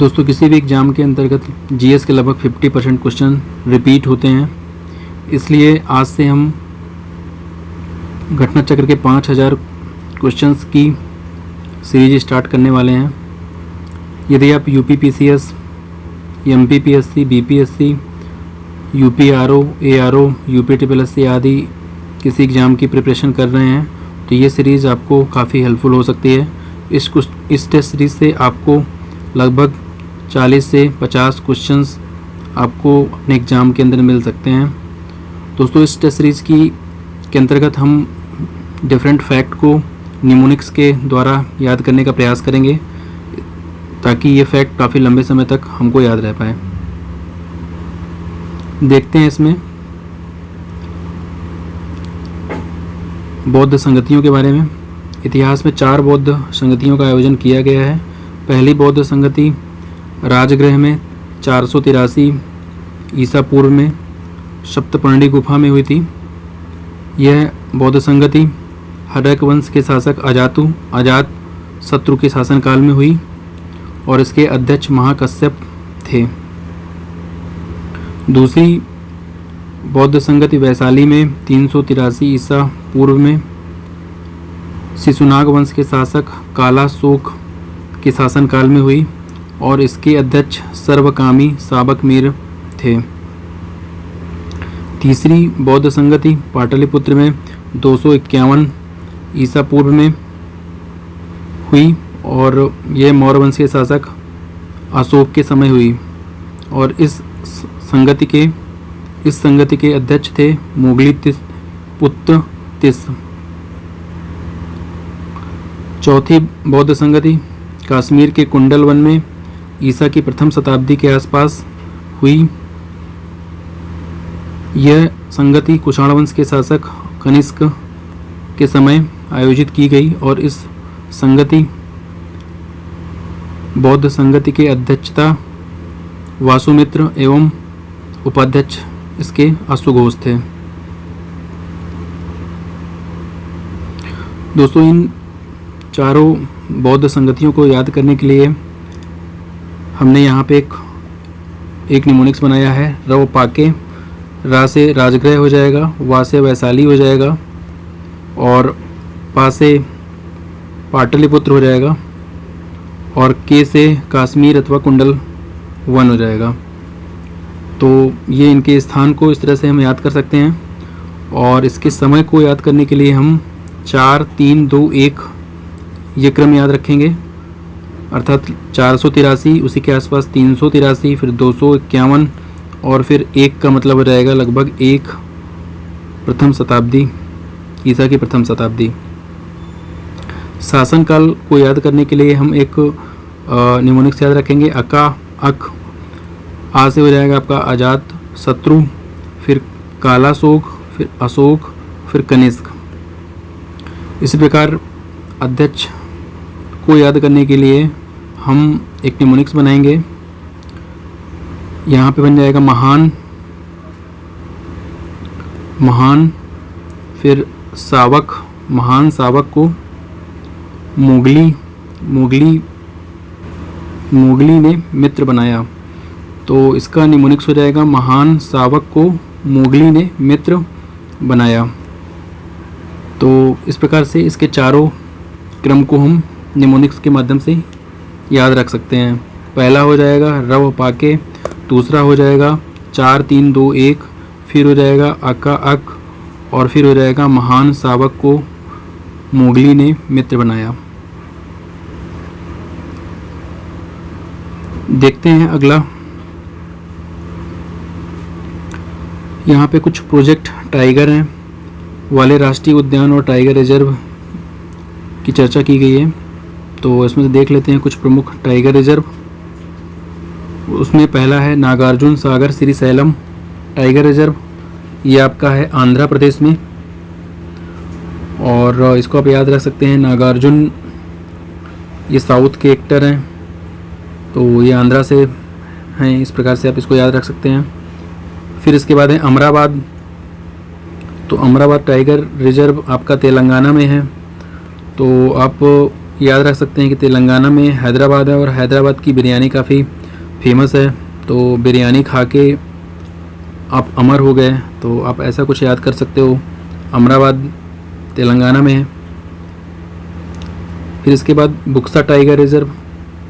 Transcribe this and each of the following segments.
दोस्तों किसी भी एग्ज़ाम के अंतर्गत जीएस के लगभग 50% क्वेश्चन रिपीट होते हैं, इसलिए आज से हम घटना चक्र के 5000 क्वेश्चंस की सीरीज स्टार्ट करने वाले हैं। यदि आप यूपीपीसीएस, एमपीपीएससी, बीपीएससी, यूपीआरओ, एआरओ, यूपीट्रिपलएससी आदि किसी एग्ज़ाम की प्रिपरेशन कर रहे हैं तो ये सीरीज़ आपको काफ़ी हेल्पफुल हो सकती है। इस टेस्ट सीरीज़ से आपको लगभग 40 से 50 क्वेश्चंस आपको अपने एग्ज़ाम के अंदर मिल सकते हैं। दोस्तों इस टेस्ट सीरीज़ के अंतर्गत हम डिफरेंट फैक्ट को निमोनिक्स के द्वारा याद करने का प्रयास करेंगे ताकि ये फैक्ट काफ़ी लंबे समय तक हमको याद रह पाए। देखते हैं इसमें बौद्ध संगतियों के बारे में। इतिहास में 4 बौद्ध संगतियों का आयोजन किया गया है। पहली बौद्ध संगति राजगृह में 483 ईसा पूर्व में सप्तपर्णी गुफा में हुई थी। यह बौद्ध संगति हर्यक वंश के शासक अजात शत्रु के शासनकाल में हुई और इसके अध्यक्ष महाकश्यप थे। दूसरी बौद्ध संगति वैशाली में 383 ईसा पूर्व में शिशुनाग वंश के शासक कालाशोक के शासनकाल में हुई और इसके अध्यक्ष सर्वकामी साबकमीर थे। तीसरी बौद्ध संगति पाटलिपुत्र में 251 ईसा पूर्व में हुई और यह मौर्य वंश के शासक अशोक के समय हुई और इस संगति के अध्यक्ष थे मोगली पुत्र तिस। चौथी बौद्ध संगति कश्मीर के कुंडल वन में ईसा की प्रथम शताब्दी के आसपास हुई। यह संगति कुषाण वंश के शासक कनिष्क के समय आयोजित की गई और इस बौद्ध संगति के अध्यक्षता वासुमित्र एवं उपाध्यक्ष इसके अश्वघोष थे। दोस्तों इन चारों बौद्ध संगतियों को याद करने के लिए हमने यहाँ पे एक निमोनिक्स बनाया है। रव पाके, रा से राजगृह हो जाएगा, वा से वैशाली हो जाएगा और पा से पाटलिपुत्र हो जाएगा और के से कश्मीर अथवा कुंडल वन हो जाएगा। तो ये इनके स्थान को इस तरह से हम याद कर सकते हैं और इसके समय को याद करने के लिए हम 4, 3, 2, 1 ये क्रम याद रखेंगे, अर्थात 483 उसी के आसपास 383 फिर 251 और फिर 1 का मतलब हो जाएगा लगभग 1 प्रथम शताब्दी, ईसा की प्रथम शताब्दी। शासनकाल को याद करने के लिए हम एक निमोनिक्स याद रखेंगे। अक आ से हो जाएगा आपका अजात शत्रु, फिर कालाशोक, फिर अशोक, फिर कनिष्क। इसी प्रकार अध्यक्ष को याद करने के लिए हम एक निमोनिक्स बनाएंगे। यहाँ पे बन जाएगा महान, फिर सावक, महान सावक को मोगली ने मित्र बनाया। तो इसका निमोनिक्स हो जाएगा महान सावक को मोगली ने मित्र बनाया। तो इस प्रकार से इसके चारों क्रम को हम निमोनिक्स के माध्यम से याद रख सकते हैं। पहला हो जाएगा रव पाके, दूसरा हो जाएगा 4, 3, 2, 1, फिर हो जाएगा अक और फिर हो जाएगा महान सावक को मोगली ने मित्र बनाया। देखते हैं अगला। यहाँ पे कुछ प्रोजेक्ट टाइगर हैं वाले राष्ट्रीय उद्यान और टाइगर रिजर्व की चर्चा की गई है। तो इसमें से देख लेते हैं कुछ प्रमुख टाइगर रिजर्व। उसमें पहला है नागार्जुन सागर श्रीशैलम टाइगर रिजर्व। ये आपका है आंध्र प्रदेश में और इसको आप याद रख सकते हैं नागार्जुन, ये साउथ के एक्टर हैं तो ये आंध्रा से हैं, इस प्रकार से आप इसको याद रख सकते हैं। फिर इसके बाद है अमराबाद। तो अमराबाद टाइगर रिजर्व आपका तेलंगाना में है तो आप याद रख सकते हैं कि तेलंगाना में हैदराबाद है और हैदराबाद की बिरयानी काफ़ी फेमस है, तो बिरयानी खा के आप अमर हो गए, तो आप ऐसा कुछ याद कर सकते हो। अमराबाद तेलंगाना में है। फिर इसके बाद बुक्सा टाइगर रिज़र्व,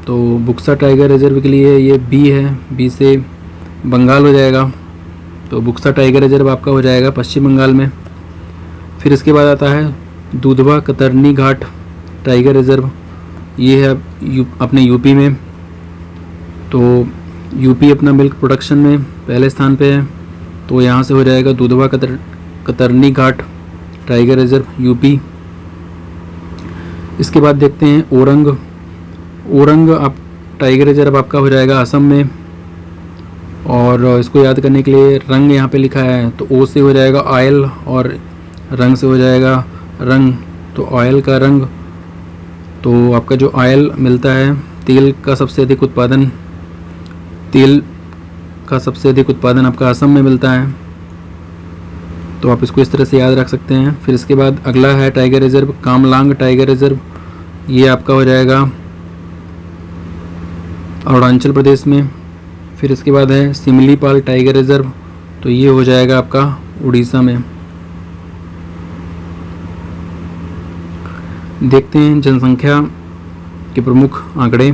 तो बुक्सा टाइगर रिज़र्व के लिए ये बी है, बी से बंगाल हो जाएगा, तो बुक्सा टाइगर रिज़र्व आपका हो जाएगा पश्चिम बंगाल में। फिर इसके बाद आता है दूधवा कतरनी घाट टाइगर रिज़र्व, ये है अपने यूपी में, तो यूपी अपना मिल्क प्रोडक्शन में पहले स्थान पे है, तो यहाँ से हो जाएगा दूधवा कतरनी घाट टाइगर रिज़र्व यूपी। इसके बाद देखते हैं ओरंग आप टाइगर रिज़र्व आपका हो जाएगा असम में, और इसको याद करने के लिए रंग यहाँ पे लिखा है, तो ओ से हो जाएगा ऑयल और रंग से हो जाएगा रंग, तो ऑयल का रंग, तो आपका जो ऑयल मिलता है तेल का सबसे अधिक उत्पादन आपका असम में मिलता है, तो आप इसको इस तरह से याद रख सकते हैं। फिर इसके बाद अगला है tiger reserve Kamlang tiger reserve, ये आपका हो जाएगा अरुणाचल प्रदेश में। फिर इसके बाद है सिमलीपाल टाइगर रिज़र्व, तो ये हो जाएगा आपका उड़ीसा में। देखते हैं जनसंख्या के प्रमुख आंकड़े,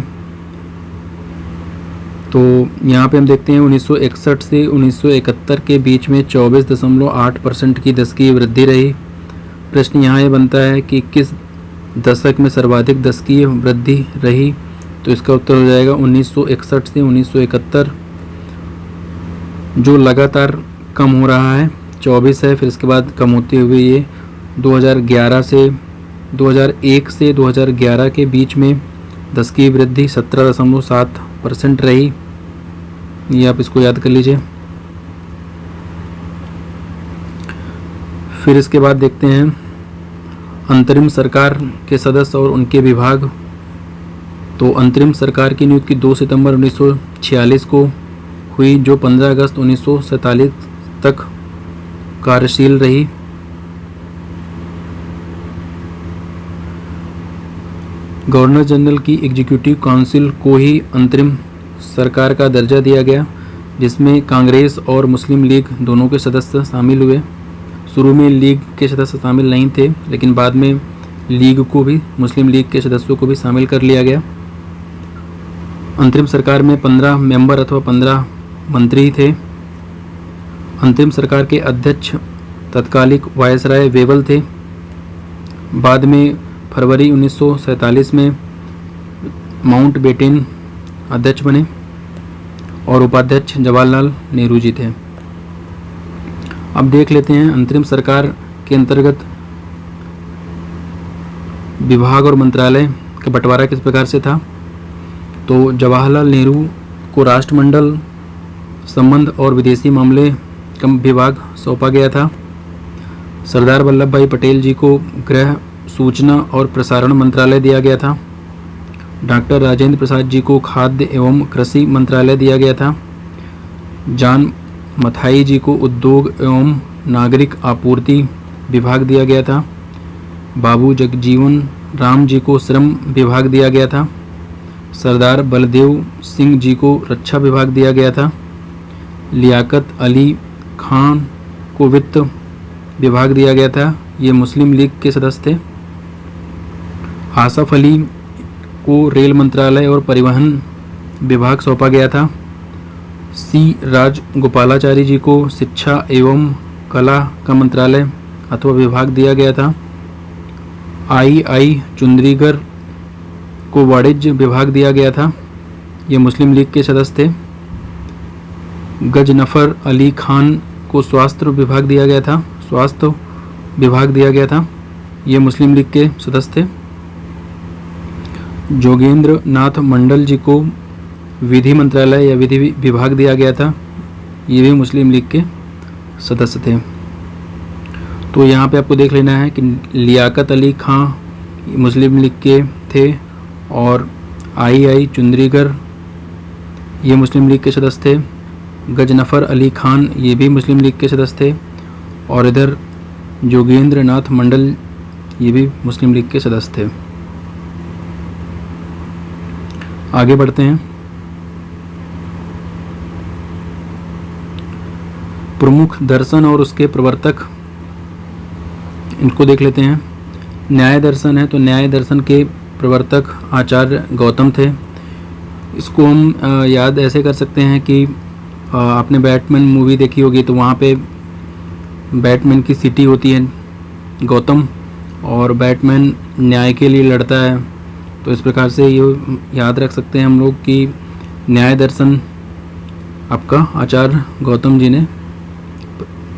तो यहाँ पे हम देखते हैं 1961 से 1971 के बीच में 24.8% की दशकीय वृद्धि रही। प्रश्न यहाँ ये बनता है कि किस दशक में सर्वाधिक दशकीय वृद्धि रही, तो इसका उत्तर हो जाएगा 1961 से 1971, जो लगातार कम हो रहा है 24 है। फिर इसके बाद कम होते हुए ये 2001 से 2011 के बीच में दशकीय वृद्धि 17.7% रही, ये आप इसको याद कर लीजिए। फिर इसके बाद देखते हैं अंतरिम सरकार के सदस्य और उनके विभाग, तो अंतरिम सरकार की नियुक्ति 2 सितंबर 1946 को हुई, जो 15 अगस्त 1947 तक कार्यशील रही। गवर्नर जनरल की एग्जीक्यूटिव काउंसिल को ही अंतरिम सरकार का दर्जा दिया गया, जिसमें कांग्रेस और मुस्लिम लीग दोनों के सदस्य शामिल हुए। शुरू में लीग के सदस्य शामिल नहीं थे, लेकिन बाद में लीग को भी, मुस्लिम लीग के सदस्यों को भी शामिल कर लिया गया। अंतरिम सरकार में 15 मेंबर अथवा 15 मंत्री थे। अंतरिम सरकार के अध्यक्ष तत्कालिक वायसराय वेवल थे। बाद में फरवरी 1947 में माउंटबेटन अध्यक्ष बने और उपाध्यक्ष जवाहरलाल नेहरू जी थे। अब देख लेते हैं अंतरिम सरकार के अंतर्गत विभाग और मंत्रालय का बंटवारा किस प्रकार से था। तो जवाहरलाल नेहरू को राष्ट्रमंडल संबंध और विदेशी मामले का विभाग सौंपा गया था। सरदार वल्लभ भाई पटेल जी को गृह, सूचना और प्रसारण मंत्रालय दिया गया था। डॉक्टर राजेंद्र प्रसाद जी को खाद्य एवं कृषि मंत्रालय दिया गया था। जॉन मथाई जी को उद्योग एवं नागरिक आपूर्ति विभाग दिया गया था। बाबू जगजीवन राम जी को श्रम विभाग दिया गया था। सरदार बलदेव सिंह जी को रक्षा विभाग दिया गया था। लियाकत अली खान को वित्त विभाग दिया गया था, ये मुस्लिम लीग के सदस्य थे। आसफ अली को रेल मंत्रालय और परिवहन विभाग सौंपा गया था। सी राजगोपालाचारी जी को शिक्षा एवं कला का मंत्रालय अथवा विभाग दिया गया था। आई चुंद्रीगर को वाणिज्य विभाग दिया गया था, ये मुस्लिम लीग के सदस्य थे। गजनफर अली खान को स्वास्थ्य विभाग दिया गया था, ये मुस्लिम लीग के सदस्य थे। जोगेंद्र नाथ मंडल जी को विधि मंत्रालय या विधि विभाग दिया गया था, ये भी मुस्लिम लीग के सदस्य थे। तो यहाँ पे आपको देख लेना है कि लियाकत अली खां मुस्लिम लीग के थे और आई चुंद्रीगर ये मुस्लिम लीग के सदस्य थे। गजनफर अली खान ये भी मुस्लिम लीग के सदस्य थे और इधर जोगेंद्र नाथ मंडल ये भी मुस्लिम लीग के सदस्य थे। आगे बढ़ते हैं। प्रमुख दर्शन और उसके प्रवर्तक, इनको देख लेते हैं। न्याय दर्शन है तो न्याय दर्शन के प्रवर्तक आचार्य गौतम थे। इसको हम याद ऐसे कर सकते हैं कि आपने बैटमैन मूवी देखी होगी तो वहाँ पे बैटमैन की सिटी होती है गौतम, और बैटमैन न्याय के लिए लड़ता है। तो इस प्रकार से ये याद रख सकते हैं हम लोग कि न्याय दर्शन आपका आचार्य गौतम जी ने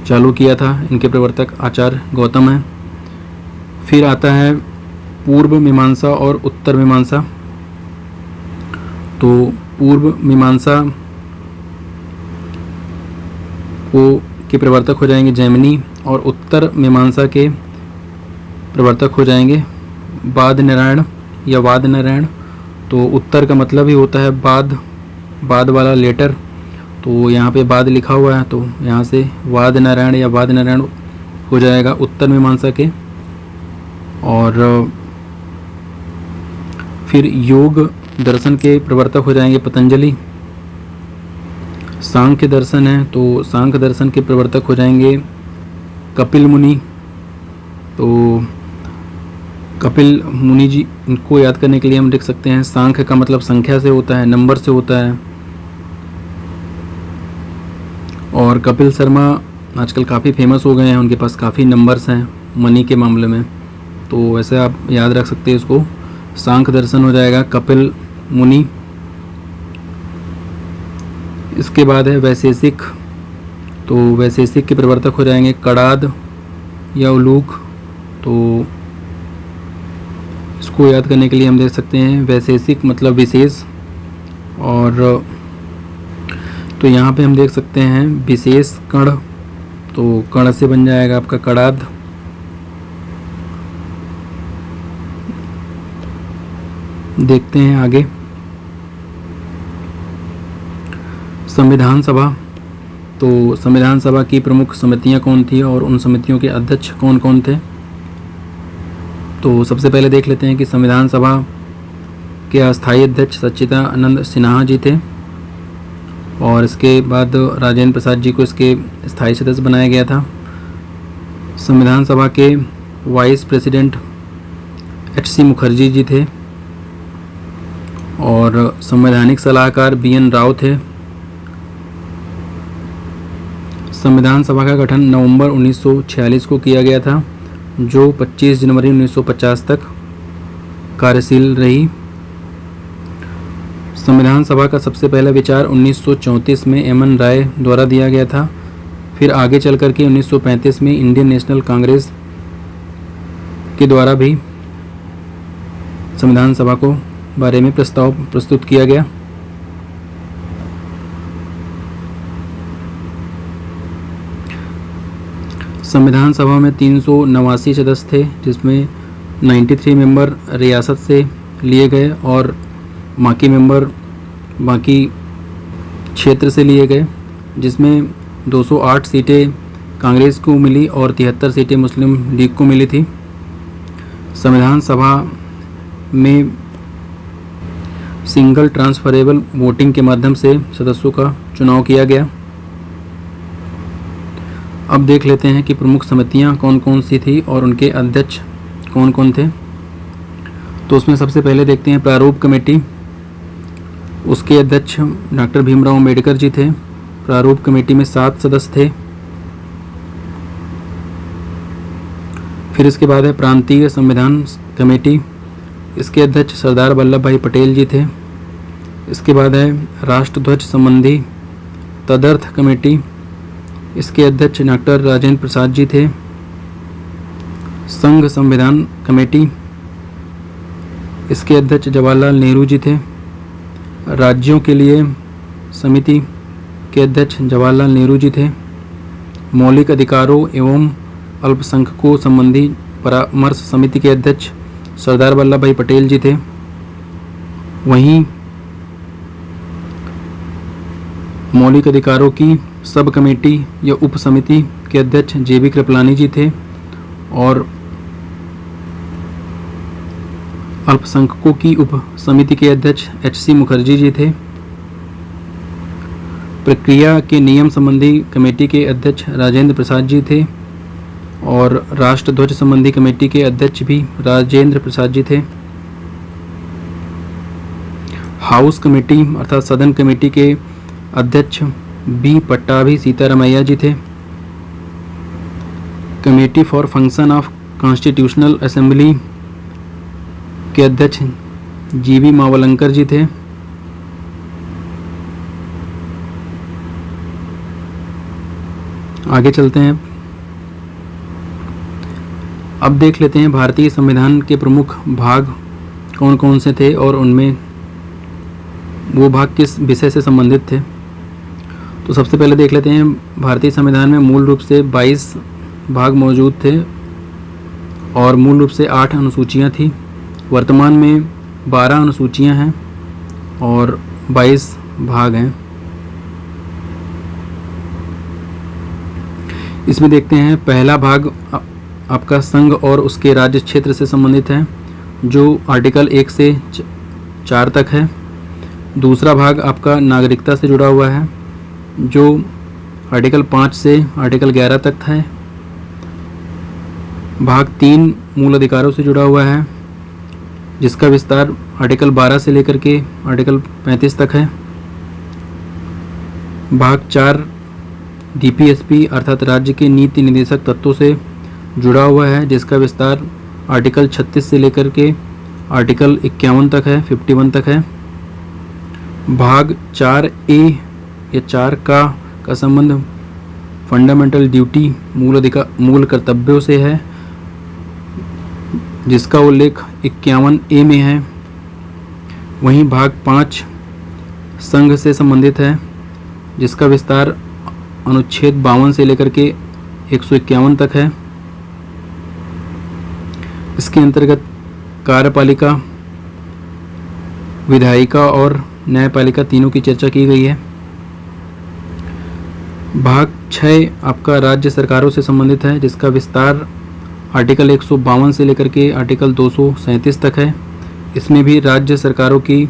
चालू किया था। इनके प्रवर्तक आचार्य गौतम हैं। फिर आता है पूर्व मीमांसा और उत्तर मीमांसा। तो पूर्व मीमांसा के प्रवर्तक हो जाएंगे जैमिनी, और उत्तर मीमांसा के प्रवर्तक हो जाएंगे वाद नारायण या वाद नारायण। तो उत्तर का मतलब ही होता है बाद वाला लेटर, तो यहाँ पे बाद लिखा हुआ है तो यहाँ से वाद नारायण या वाद नारायण हो जाएगा उत्तर मीमांसा के। और फिर योग दर्शन के प्रवर्तक हो जाएंगे पतंजलि। सांख्य दर्शन है तो सांख्य दर्शन के प्रवर्तक हो जाएंगे कपिल मुनि। तो कपिल मुनि जी, इनको याद करने के लिए हम लिख सकते हैं सांख्य का मतलब संख्या से होता है, नंबर से होता है। और कपिल शर्मा आजकल काफ़ी फेमस हो गए हैं, उनके पास काफ़ी नंबर्स हैं मनी के मामले में, तो वैसे आप याद रख सकते हैं इसको। सांख्य दर्शन हो जाएगा कपिल मुनि। इसके बाद है वैशेषिक। तो वैशेषिक के प्रवर्तक हो जाएंगे कड़ाद या उलूक। तो इसको याद करने के लिए हम देख सकते हैं वैशेषिक मतलब विशेष, और तो यहाँ पे हम देख सकते हैं विशेष कण, तो कण से बन जाएगा आपका कड़ाद। देखते हैं आगे संविधान सभा। तो संविधान सभा की प्रमुख समितियां कौन थी और उन समितियों के अध्यक्ष कौन कौन थे। तो सबसे पहले देख लेते हैं कि संविधान सभा के अस्थायी अध्यक्ष सच्चिदानंद सिन्हा जी थे, और इसके बाद राजेंद्र प्रसाद जी को इसके स्थायी सदस्य बनाया गया था। संविधान सभा के वाइस प्रेसिडेंट एच.सी. मुखर्जी जी थे, और संवैधानिक सलाहकार बी.एन. राव थे। संविधान सभा का गठन नवंबर 1946 को किया गया था, जो 25 जनवरी 1950 तक कार्यशील रही। संविधान सभा का सबसे पहला विचार 1934 में एम.एन. राय द्वारा दिया गया था। फिर आगे चल कर के 1935 में इंडियन नेशनल कांग्रेस के द्वारा भी संविधान सभा को बारे में प्रस्ताव प्रस्तुत किया गया। संविधान सभा में 389 सदस्य थे, जिसमें 93 मेंबर रियासत से लिए गए और बाकी मेंबर बाकी क्षेत्र से लिए गए, जिसमें 208 सीटें कांग्रेस को मिली और 73 सीटें मुस्लिम लीग को मिली थी। संविधान सभा में सिंगल ट्रांसफरेबल वोटिंग के माध्यम से सदस्यों का चुनाव किया गया। अब देख लेते हैं कि प्रमुख समितियां कौन कौन सी थी और उनके अध्यक्ष कौन कौन थे। तो उसमें सबसे पहले देखते हैं प्रारूप कमेटी। उसके अध्यक्ष डॉक्टर भीमराव अम्बेडकर जी थे। प्रारूप कमेटी में 7 सदस्य थे। फिर इसके बाद है प्रांतीय संविधान कमेटी। इसके अध्यक्ष सरदार वल्लभ भाई पटेल जी थे। इसके बाद है राष्ट्रध्वज संबंधी तदर्थ कमेटी। इसके अध्यक्ष डॉक्टर राजेंद्र प्रसाद जी थे। संघ संविधान कमेटी, इसके अध्यक्ष जवाहरलाल नेहरू जी थे। राज्यों के लिए समिति के अध्यक्ष जवाहरलाल नेहरू जी थे। मौलिक अधिकारों एवं अल्पसंख्यकों संबंधी परामर्श समिति के अध्यक्ष सरदार वल्लभ भाई पटेल जी थे। वहीं मौलिक अधिकारों की सब कमेटी या उप समिति के अध्यक्ष जे.बी. कृपलानी जी थे। और अल्पसंख्यकों की उप समिति के अध्यक्ष HC मुखर्जी जी थे। प्रक्रिया के नियम संबंधी कमेटी के अध्यक्ष राजेंद्र प्रसाद जी थे और राष्ट्र ध्वज संबंधी कमेटी के अध्यक्ष भी राजेंद्र प्रसाद जी थे। हाउस कमेटी अर्थात सदन कमेटी के अध्यक्ष B पट्टाभी सीतारामैया जी थे। Committee for function of constitutional assembly के अध्यक्ष GB मावलंकर जी थे। आगे चलते हैं, अब देख लेते हैं भारतीय संविधान के प्रमुख भाग कौन कौन से थे और उनमें वो भाग किस विषय से संबंधित थे। तो सबसे पहले देख लेते हैं, भारतीय संविधान में मूल रूप से 22 भाग मौजूद थे और मूल रूप से 8 अनुसूचियां थी। वर्तमान में 12 अनुसूचियां हैं और 22 भाग हैं। इसमें देखते हैं, पहला भाग आपका संघ और उसके राज्य क्षेत्र से संबंधित है जो आर्टिकल 1 से 4 तक है। दूसरा भाग आपका नागरिकता से जुड़ा हुआ है जो आर्टिकल 5 से आर्टिकल 11 तक है। भाग 3 मूल अधिकारों से जुड़ा हुआ है जिसका विस्तार आर्टिकल 12 से लेकर के आर्टिकल 35 तक है। भाग 4 DPSP अर्थात राज्य के नीति निदेशक तत्वों से जुड़ा हुआ है जिसका विस्तार आर्टिकल 36 से लेकर के आर्टिकल 51 तक है, 51 तक है। भाग 4A या 4 का संबंध फंडामेंटल ड्यूटी मूल कर्तव्यों से है जिसका उल्लेख 51A में है। वहीं भाग 5 संघ से संबंधित है जिसका विस्तार अनुच्छेद 52 से लेकर के 151 तक है। इसके अंतर्गत कार्यपालिका, विधायिका और न्यायपालिका तीनों की चर्चा की गई है। भाग 6 आपका राज्य सरकारों से संबंधित है जिसका विस्तार आर्टिकल 152 से लेकर के आर्टिकल 237 तक है। इसमें भी राज्य सरकारों की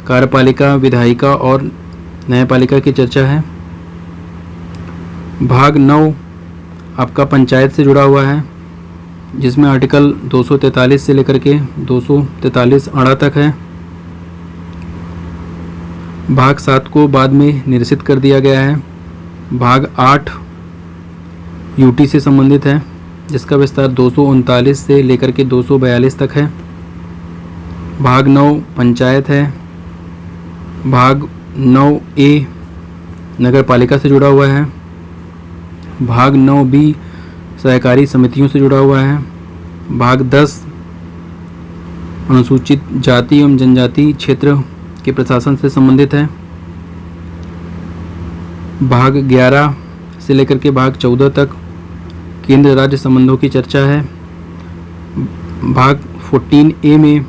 कार्यपालिका, विधायिका और न्यायपालिका की चर्चा है। भाग 9 आपका पंचायत से जुड़ा हुआ है जिसमें आर्टिकल 243 से लेकर के 243 अड़ा तक है। भाग 7 को बाद में निरसित कर दिया गया है। भाग 8 यूटी से संबंधित है जिसका विस्तार 239 से लेकर के 242 तक है। भाग 9 पंचायत है। भाग 9A नगर पालिका से जुड़ा हुआ है। भाग 9B सहकारी समितियों से जुड़ा हुआ है। भाग 10 अनुसूचित जाति एवं जनजाति क्षेत्र के प्रशासन से संबंधित है। भाग 11 से लेकर के भाग 14 तक केंद्र राज्य संबंधों की चर्चा है। भाग 14A में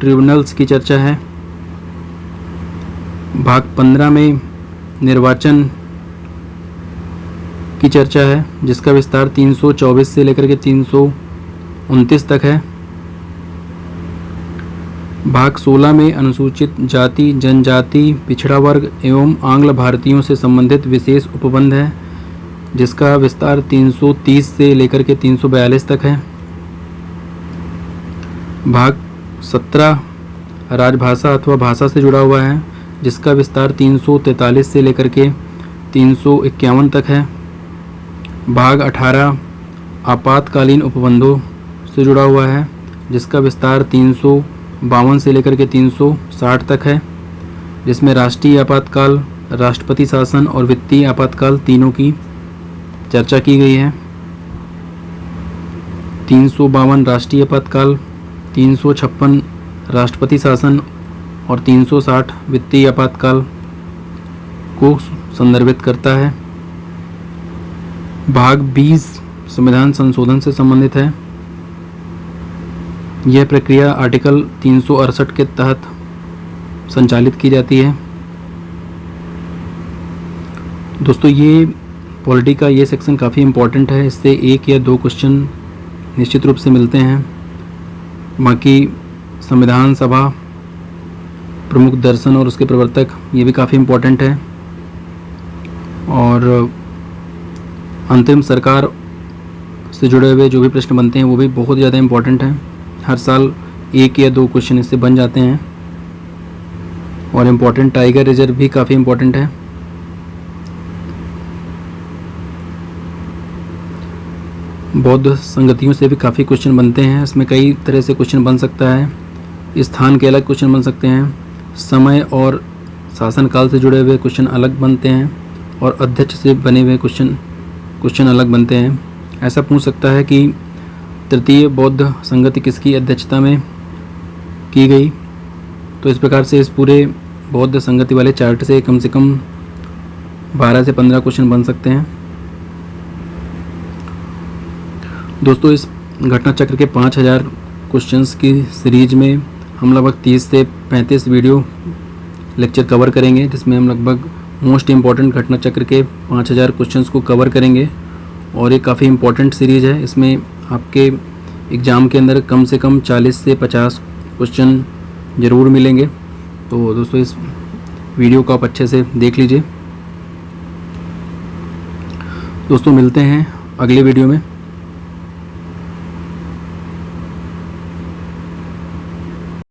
ट्रिब्यूनल्स की चर्चा है। भाग 15 में निर्वाचन की चर्चा है जिसका विस्तार 324 से लेकर के 329 तक है। भाग 16 में अनुसूचित जाति, जनजाति, पिछड़ा वर्ग एवं आंग्ल भारतीयों से संबंधित विशेष उपबंध है जिसका विस्तार 330 से लेकर के 342 तक है। भाग 17 राजभाषा अथवा भाषा से जुड़ा हुआ है जिसका विस्तार 343 से लेकर के 351 तक है। भाग 18 आपातकालीन उपबंधों से जुड़ा हुआ है जिसका विस्तार 352 से लेकर के 360 तक है, जिसमें राष्ट्रीय आपातकाल, राष्ट्रपति शासन और वित्तीय आपातकाल तीनों की चर्चा की गई है। 352 राष्ट्रीय आपातकाल, 356 राष्ट्रपति शासन और 360 वित्तीय आपातकाल को संदर्भित करता है। भाग 20 संविधान संशोधन से संबंधित है। यह प्रक्रिया आर्टिकल 368 के तहत संचालित की जाती है। दोस्तों, ये पॉलिटी का ये सेक्शन काफ़ी इम्पोर्टेंट है। इससे 1 या 2 क्वेश्चन निश्चित रूप से मिलते हैं। बाकी संविधान सभा प्रमुख दर्शन और उसके प्रवर्तक, ये भी काफ़ी इम्पोर्टेंट है। और अंतरिम सरकार से जुड़े हुए जो भी प्रश्न बनते हैं वो भी बहुत ज़्यादा इम्पोर्टेंट हैं। हर साल 1 या 2 क्वेश्चन इससे बन जाते हैं। और इम्पोर्टेंट टाइगर रिजर्व भी काफ़ी इम्पोर्टेंट है। बौद्ध संगतियों से भी काफ़ी क्वेश्चन बनते हैं। इसमें कई तरह से क्वेश्चन बन सकता है। स्थान के अलग क्वेश्चन बन सकते हैं, समय और शासनकाल से जुड़े हुए क्वेश्चन अलग बनते हैं, और अध्यक्ष से बने हुए क्वेश्चन अलग बनते हैं। ऐसा पूछ सकता है कि तृतीय बौद्ध संगति किसकी अध्यक्षता में की गई। तो इस प्रकार से इस पूरे बौद्ध संगति वाले चार्ट से कम 12 से 15 क्वेश्चन बन सकते हैं। दोस्तों, इस घटना चक्र के 5000 क्वेश्चंस की सीरीज में हम लगभग 30 से 35 वीडियो लेक्चर कवर करेंगे, जिसमें हम लगभग मोस्ट इम्पॉर्टेंट घटना चक्र के 5000 क्वेश्चंस को कवर करेंगे। और ये काफ़ी इम्पॉर्टेंट सीरीज़ है। इसमें आपके एग्ज़ाम के अंदर कम से कम 40 से 50 क्वेश्चन ज़रूर मिलेंगे। तो दोस्तों, इस वीडियो को आप अच्छे से देख लीजिए। दोस्तों, मिलते हैं अगले वीडियो में।